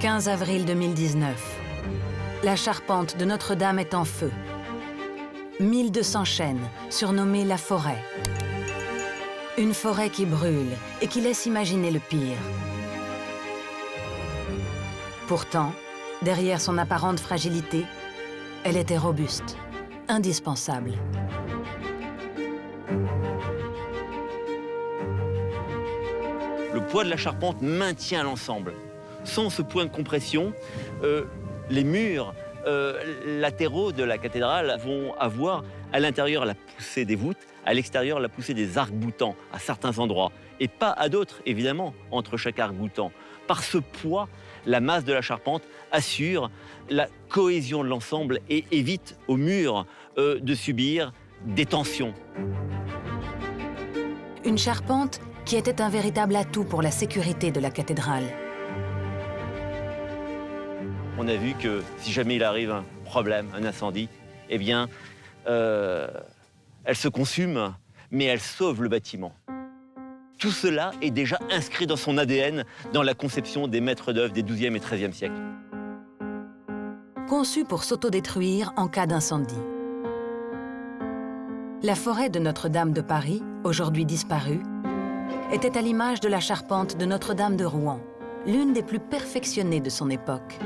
15 avril 2019. La charpente de Notre-Dame est en feu. 1200 chênes, surnommés la forêt. Une forêt qui brûle et qui laisse imaginer le pire. Pourtant, derrière son apparente fragilité, elle était robuste, indispensable. Le poids de la charpente maintient l'ensemble. Sans ce point de compression, les murs latéraux de la cathédrale vont avoir à l'intérieur la poussée des voûtes, à l'extérieur la poussée des arcs-boutants à certains endroits, et pas à d'autres, évidemment, entre chaque arc-boutant. Par ce poids, la masse de la charpente assure la cohésion de l'ensemble et évite aux murs de subir des tensions. Une charpente qui était un véritable atout pour la sécurité de la cathédrale. On a vu que si jamais il arrive un problème, un incendie, eh bien, elle se consume, mais elle sauve le bâtiment. Tout cela est déjà inscrit dans son ADN, dans la conception des maîtres d'œuvre des XIIe et XIIIe siècles. Conçue pour s'autodétruire en cas d'incendie. La forêt de Notre-Dame de Paris, aujourd'hui disparue, était à l'image de la charpente de Notre-Dame de Rouen, l'une des plus perfectionnées de son époque.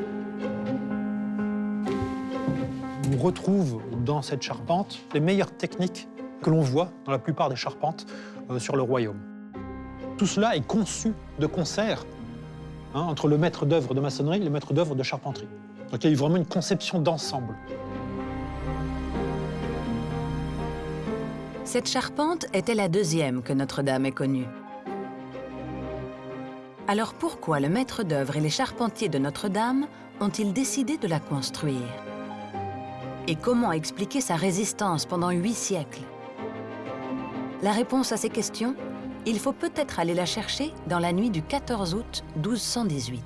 On retrouve dans cette charpente les meilleures techniques que l'on voit dans la plupart des charpentes sur le royaume. Tout cela est conçu de concert entre le maître d'œuvre de maçonnerie et le maître d'œuvre de charpenterie. Donc il y a eu vraiment une conception d'ensemble. Cette charpente était la deuxième que Notre-Dame ait connue. Alors pourquoi le maître d'œuvre et les charpentiers de Notre-Dame ont-ils décidé de la construire? Et comment expliquer sa résistance pendant 8 siècles? La réponse à ces questions, il faut peut-être aller la chercher dans la nuit du 14 août 1218.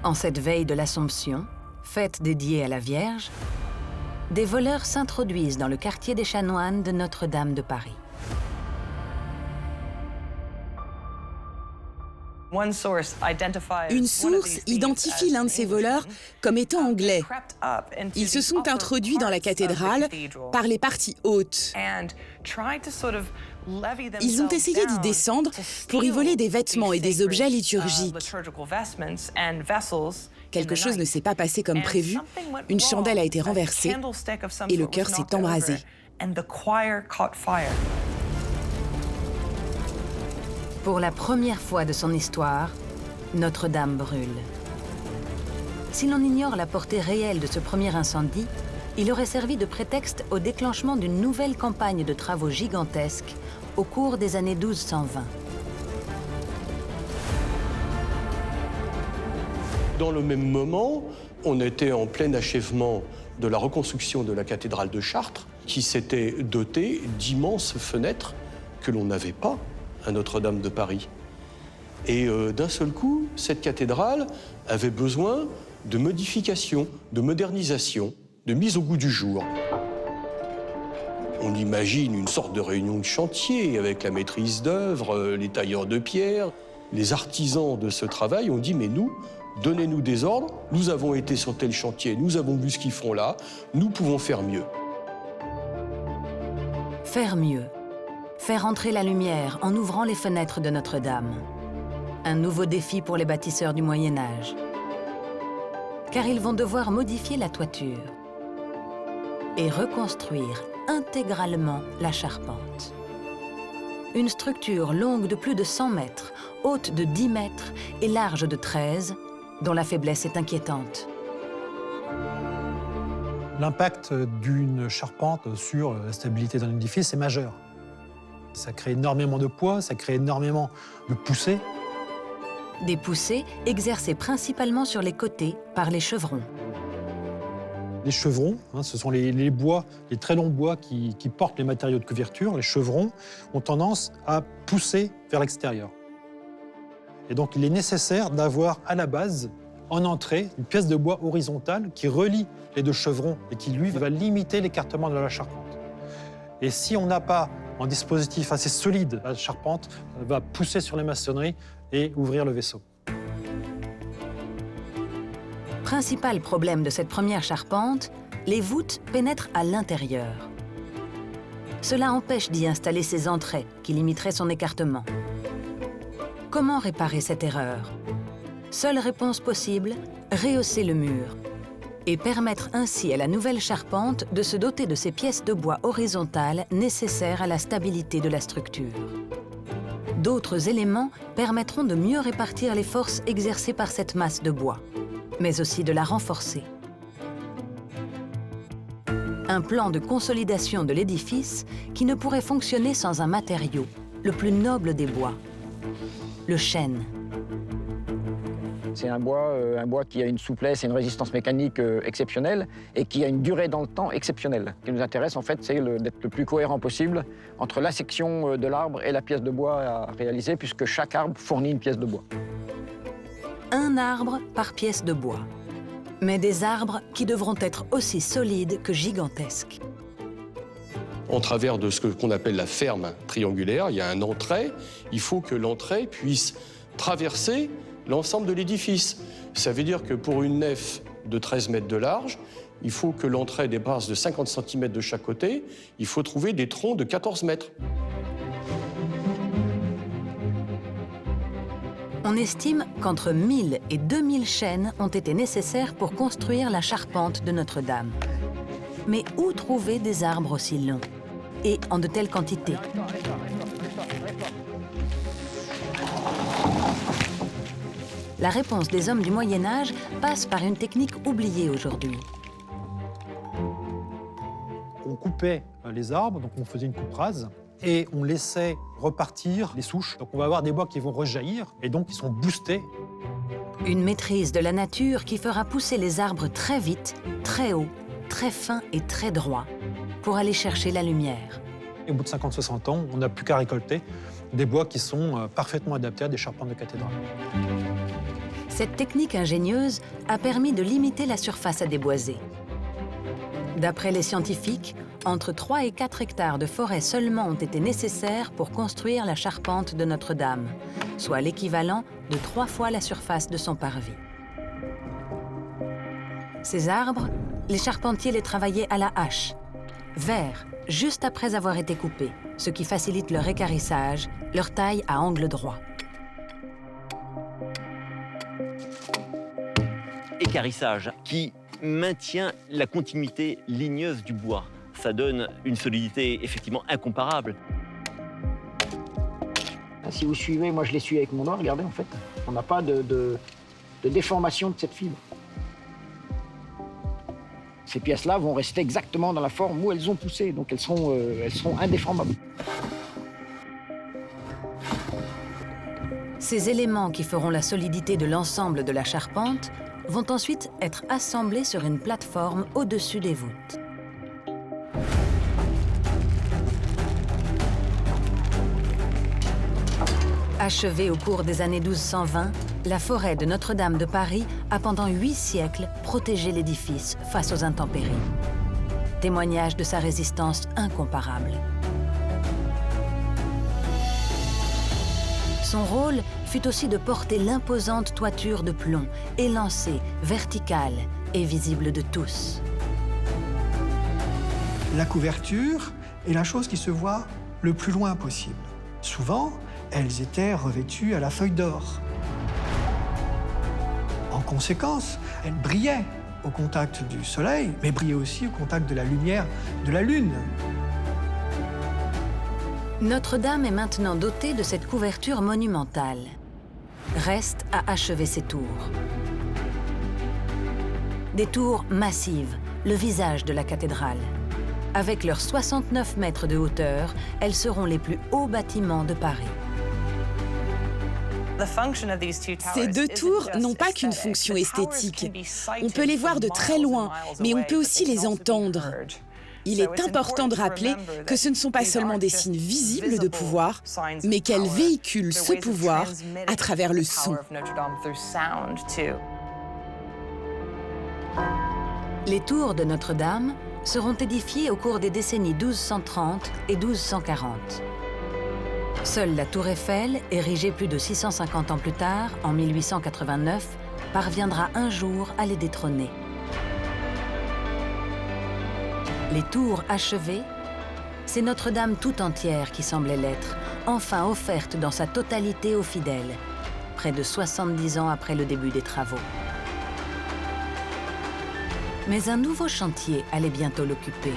En cette veille de l'Assomption, fête dédiée à la Vierge, des voleurs s'introduisent dans le quartier des Chanoines de Notre-Dame de Paris. Une source identifie l'un de ces voleurs comme étant anglais. Ils se sont introduits dans la cathédrale par les parties hautes. Ils ont essayé d'y descendre pour y voler des vêtements et des objets liturgiques. Quelque chose ne s'est pas passé comme prévu, une chandelle a été renversée et le chœur s'est embrasé. Pour la première fois de son histoire, Notre-Dame brûle. Si l'on ignore la portée réelle de ce premier incendie, il aurait servi de prétexte au déclenchement d'une nouvelle campagne de travaux gigantesques au cours des années 1220. Dans le même moment, on était en plein achèvement de la reconstruction de la cathédrale de Chartres, qui s'était dotée d'immenses fenêtres que l'on n'avait pas à Notre-Dame de Paris. Et d'un seul coup, cette cathédrale avait besoin de modifications, de modernisation, de mise au goût du jour. On imagine une sorte de réunion de chantier avec la maîtrise d'œuvre, les tailleurs de pierre. Les artisans de ce travail ont dit « mais nous, donnez-nous des ordres, nous avons été sur tel chantier, nous avons vu ce qu'ils font là, nous pouvons faire mieux ». Faire mieux. Faire entrer la lumière en ouvrant les fenêtres de Notre-Dame. Un nouveau défi pour les bâtisseurs du Moyen-Âge. Car ils vont devoir modifier la toiture et reconstruire intégralement la charpente. Une structure longue de plus de 100 mètres, haute de 10 mètres et large de 13, dont la faiblesse est inquiétante. L'impact d'une charpente sur la stabilité d'un édifice est majeur. Ça crée énormément de poids, ça crée énormément de poussées. Des poussées exercées principalement sur les côtés par les chevrons. Les chevrons, ce sont les bois, les très longs bois qui portent les matériaux de couverture. Les chevrons ont tendance à pousser vers l'extérieur. Et donc, il est nécessaire d'avoir à la base, en entrée, une pièce de bois horizontale qui relie les deux chevrons et qui, lui, va limiter l'écartement de la charpente. Et si on n'a pas En dispositif assez solide, la charpente va pousser sur les maçonneries et ouvrir le vaisseau. Principal problème de cette première charpente, les voûtes pénètrent à l'intérieur. Cela empêche d'y installer ses entraits, qui limiteraient son écartement. Comment réparer cette erreur? Seule réponse possible, rehausser le mur et permettre ainsi à la nouvelle charpente de se doter de ces pièces de bois horizontales nécessaires à la stabilité de la structure. D'autres éléments permettront de mieux répartir les forces exercées par cette masse de bois, mais aussi de la renforcer. Un plan de consolidation de l'édifice qui ne pourrait fonctionner sans un matériau, le plus noble des bois, le chêne. C'est un bois qui a une souplesse et une résistance mécanique exceptionnelle et qui a une durée dans le temps exceptionnelle. Ce qui nous intéresse, en fait, c'est d'être le plus cohérent possible entre la section de l'arbre et la pièce de bois à réaliser, puisque chaque arbre fournit une pièce de bois. Un arbre par pièce de bois, mais des arbres qui devront être aussi solides que gigantesques. En travers de ce qu'on appelle la ferme triangulaire, il y a un entrée. Il faut que l'entrée puisse traverser l'ensemble de l'édifice. Ça veut dire que pour une nef de 13 mètres de large, il faut que l'entrée dépasse de 50 cm de chaque côté. Il faut trouver des troncs de 14 mètres. On estime qu'entre 1000 et 2000 chênes ont été nécessaires pour construire la charpente de Notre-Dame. Mais où trouver des arbres aussi longs et en de telles quantités? La réponse des hommes du Moyen-Âge passe par une technique oubliée aujourd'hui. On coupait les arbres, donc on faisait une coupe rase, et on laissait repartir les souches. Donc on va avoir des bois qui vont rejaillir, et donc ils sont boostés. Une maîtrise de la nature qui fera pousser les arbres très vite, très haut, très fin et très droit, pour aller chercher la lumière. Et au bout de 50-60 ans, on n'a plus qu'à récolter des bois qui sont parfaitement adaptés à des charpentes de cathédrale. Cette technique ingénieuse a permis de limiter la surface à déboiser. D'après les scientifiques, entre 3 et 4 hectares de forêt seulement ont été nécessaires pour construire la charpente de Notre-Dame, soit l'équivalent de 3 fois la surface de son parvis. Ces arbres, les charpentiers les travaillaient à la hache, verts, juste après avoir été coupés, ce qui facilite leur équarrissage, leur taille à angle droit. Équarrissage qui maintient la continuité ligneuse du bois. Ça donne une solidité effectivement incomparable. Si vous suivez, moi je les suis avec mon doigt, regardez en fait, on n'a pas de déformation de cette fibre. Ces pièces-là vont rester exactement dans la forme où elles ont poussé, donc elles seront indéformables. Ces éléments qui feront la solidité de l'ensemble de la charpente vont ensuite être assemblés sur une plateforme au-dessus des voûtes. Achevée au cours des années 1220, la forêt de Notre-Dame de Paris a pendant 8 siècles protégé l'édifice face aux intempéries. Témoignage de sa résistance incomparable. Son rôle fut aussi de porter l'imposante toiture de plomb, élancée, verticale et visible de tous. La couverture est la chose qui se voit le plus loin possible. Souvent, elles étaient revêtues à la feuille d'or. En conséquence, elles brillaient au contact du soleil, mais brillaient aussi au contact de la lumière de la lune. Notre-Dame est maintenant dotée de cette couverture monumentale. Reste à achever ses tours. Des tours massives, le visage de la cathédrale. Avec leurs 69 mètres de hauteur, elles seront les plus hauts bâtiments de Paris. Ces deux tours n'ont pas qu'une fonction esthétique. On peut les voir de très loin, mais on peut aussi les entendre. Il est important de rappeler que ce ne sont pas seulement des signes visibles de pouvoir, mais qu'elles véhiculent ce pouvoir à travers le son. Les tours de Notre-Dame seront édifiées au cours des décennies 1230 et 1240. Seule la tour Eiffel, érigée plus de 650 ans plus tard, en 1889, parviendra un jour à les détrôner. Les tours achevées, c'est Notre-Dame tout entière qui semblait l'être, enfin offerte dans sa totalité aux fidèles, près de 70 ans après le début des travaux. Mais un nouveau chantier allait bientôt l'occuper.